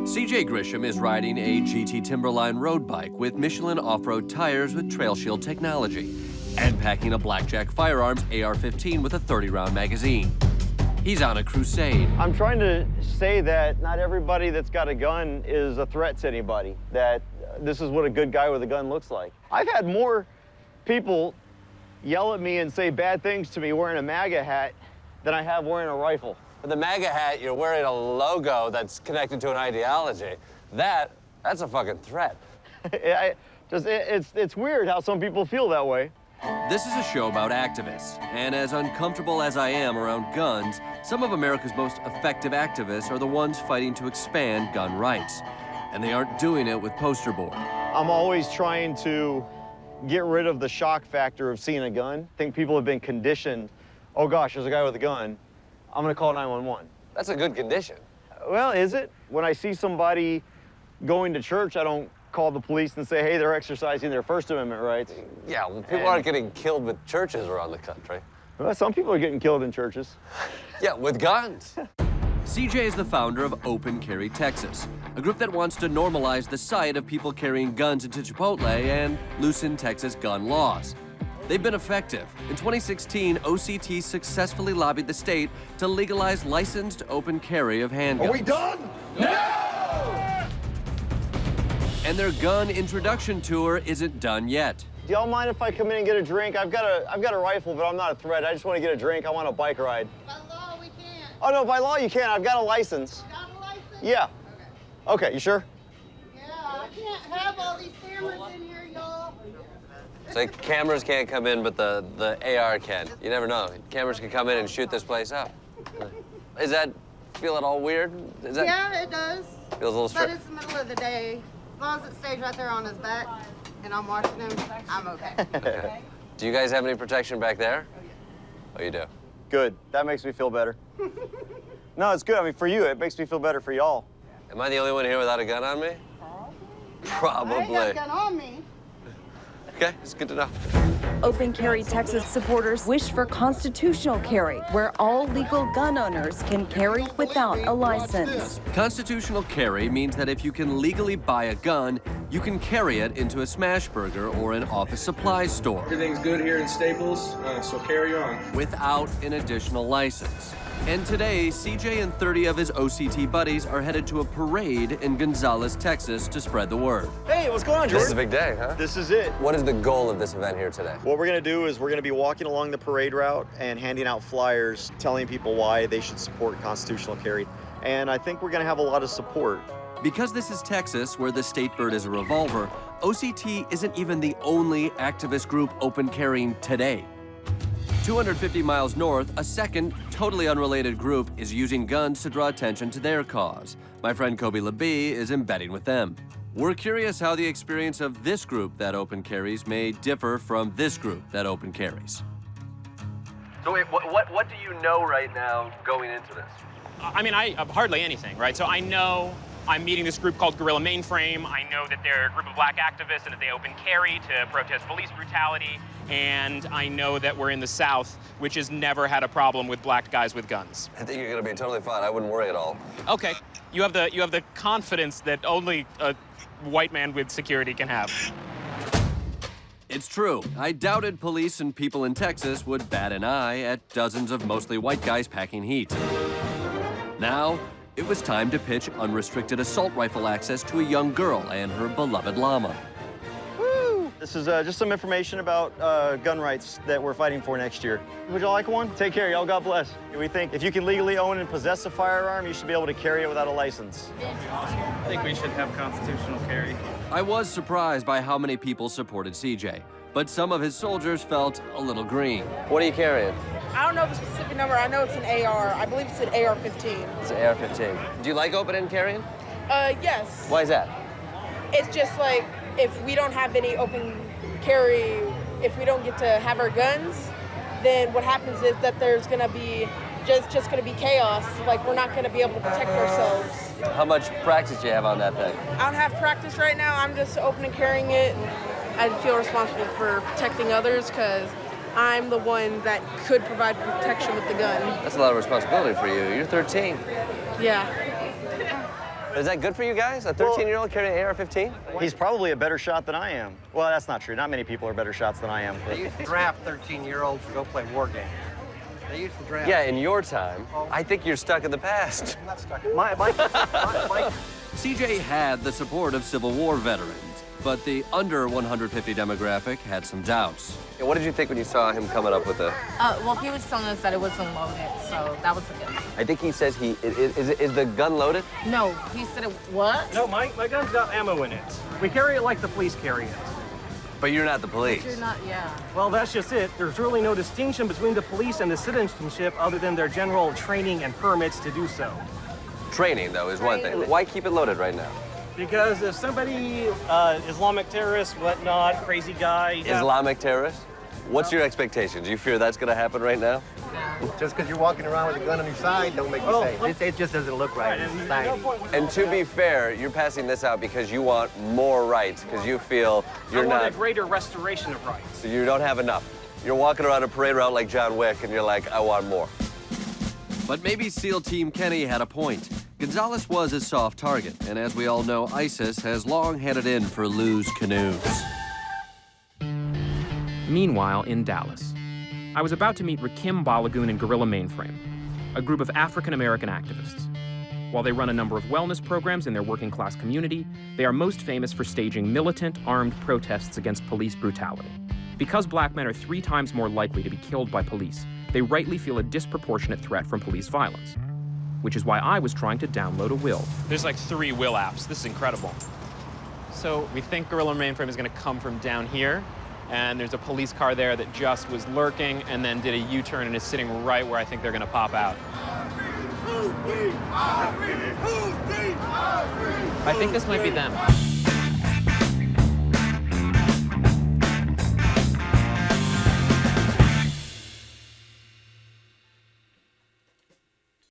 CJ Grisham is riding a GT Timberline road bike with Michelin off-road tires with Trail Shield technology and packing a Blackjack Firearms AR-15 with a 30-round magazine. He's on a crusade. I'm trying to say that not everybody that's got a gun is a threat to anybody, that this is what a good guy with a gun looks like. I've had more people yell at me and say bad things to me wearing a MAGA hat than I have wearing a rifle. With the MAGA hat, you're wearing a logo that's connected to an ideology. That's a fucking threat. It's weird how some people feel that way. This is a show about activists, and as uncomfortable as I am around guns, some of America's most effective activists are the ones fighting to expand gun rights. And they aren't doing it with poster board. I'm always trying to get rid of the shock factor of seeing a gun. I think people have been conditioned, oh gosh, there's a guy with a gun, I'm gonna call 911. That's a good condition. Well, is it? When I see somebody going to church, I don't call the police and say, hey, they're exercising their First Amendment rights. Yeah, well, people aren't getting killed with churches around the country. Well, some people are getting killed in churches. Yeah, with guns. CJ is the founder of Open Carry Texas, a group that wants to normalize the sight of people carrying guns into Chipotle and loosen Texas gun laws. They've been effective. In 2016, OCT successfully lobbied the state to legalize licensed open carry of handguns. Are we done? No! And their gun introduction tour isn't done yet. Do y'all mind if I come in and get a drink? I've got a rifle, but I'm not a threat. I just want to get a drink. I want a bike ride. By law, we can't. Oh, no, by law you can. I've got a license. You got a license? Yeah. Okay, you sure? Yeah, I can't have all these cameras in here, y'all. So cameras can't come in, but the AR can. You never know. Cameras can come in and shoot this place up. Is that feel at all weird? Yeah, it does. Feels a little But strict. it's the middle of the day. As long as it stays right there on his back and I'm watching him, I'm okay. Okay. Do you guys have any protection back there? Oh, you do? Good. That makes me feel better. No, it's good. I mean, for you, it makes me feel better for y'all. Am I the only one here without a gun on me? Probably. I ain't got a gun on me. Okay, it's good to know. Open Carry Texas supporters wish for constitutional carry, where all legal gun owners can carry without a license. Constitutional carry means that if you can legally buy a gun, you can carry it into a smash burger or an office supply store. Everything's good here in Staples, so carry on. Without an additional license. And today, CJ and 30 of his OCT buddies are headed to a parade in Gonzales, Texas to spread the word. Hey, what's going on, Jordan? This is a big day, huh? This is it. What is the goal of this event here today? What we're gonna do is we're gonna be walking along the parade route and handing out flyers telling people why they should support constitutional carry. And I think we're gonna have a lot of support. Because this is Texas, where the state bird is a revolver, OCT isn't even the only activist group open carrying today. 250 miles north, a second, totally unrelated group is using guns to draw attention to their cause. My friend Kobi Libii is embedding with them. We're curious how the experience of this group that open carries may differ from this group that open carries. So wait, what do you know right now going into this? I mean, hardly anything, right? So I know I'm meeting this group called Guerrilla Mainframe. I know that they're a group of black activists and that they open carry to protest police brutality. And I know that we're in the South, which has never had a problem with black guys with guns. I think you're gonna be totally fine. I wouldn't worry at all. Okay, you have the confidence that only a white man with security can have. It's true. I doubted police and people in Texas would bat an eye at dozens of mostly white guys packing heat. Now, it was time to pitch unrestricted assault rifle access to a young girl and her beloved llama. Woo! This is just some information about gun rights that we're fighting for next year. Would y'all like one? Take care, y'all. God bless. We think if you can legally own and possess a firearm, you should be able to carry it without a license. I think we should have constitutional carry. I was surprised by how many people supported CJ, but some of his soldiers felt a little green. What are you carrying? I don't know the specific number. I know it's an AR. I believe it's an AR-15. It's an AR-15. Do you like open and carrying? Yes. Why is that? It's just like if we don't have any open carry, if we don't get to have our guns, then what happens is that there's gonna be just gonna be chaos. Like we're not gonna be able to protect ourselves. How much practice do you have on that thing? I don't have practice right now. I'm just open and carrying it. I feel responsible for protecting others because I'm the one that could provide protection with the gun. That's a lot of responsibility for you. You're 13. Yeah. Is that good for you guys? A 13-year-old carrying an AR-15? He's probably a better shot than I am. Well, that's not true. Not many people are better shots than I am. They used to draft 13-year-olds to go play war games. They used to draft. Yeah, in your time. I think you're stuck in the past. I'm not stuck. CJ had the support of Civil War veterans, but the under 150 demographic had some doubts. Yeah, what did you think when you saw him coming up with the... Well, he was telling us that it wasn't loaded, so that was good. I think he says is the gun loaded? No, he said it, what? No, my gun's got ammo in it. We carry it like the police carry it. But you're not the police. You're not, yeah. Well, that's just it. There's really no distinction between the police and the citizenship other than their general training and permits to do so. Training, though, is one thing. Why keep it loaded right now? Because if somebody, Islamic terrorist, whatnot, crazy guy... Islamic terrorist? What's your expectation? Do you fear that's going to happen right now? Just because you're walking around with a gun on your side don't make you safe. It just doesn't look right in society. And to be fair, you're passing this out because you want more rights, because you feel you're I want not... a greater restoration of rights. So you don't have enough. You're walking around a parade route like John Wick, and you're like, I want more. But maybe SEAL Team Kenny had a point. Gonzalez was a soft target, and as we all know, ISIS has long had it in for Lou's canoes. Meanwhile, in Dallas, I was about to meet Rakim Balagoon and Gorilla Mainframe, a group of African-American activists. While they run a number of wellness programs in their working-class community, they are most famous for staging militant, armed protests against police brutality. Because black men are 3 times more likely to be killed by police, they rightly feel a disproportionate threat from police violence, which is why I was trying to download a will. There's like 3 will apps. This is incredible. So we think Gorilla Mainframe is going to come from down here, and there's a police car there that just was lurking and then did a U-turn and is sitting right where I think they're going to pop out. I think this might be them.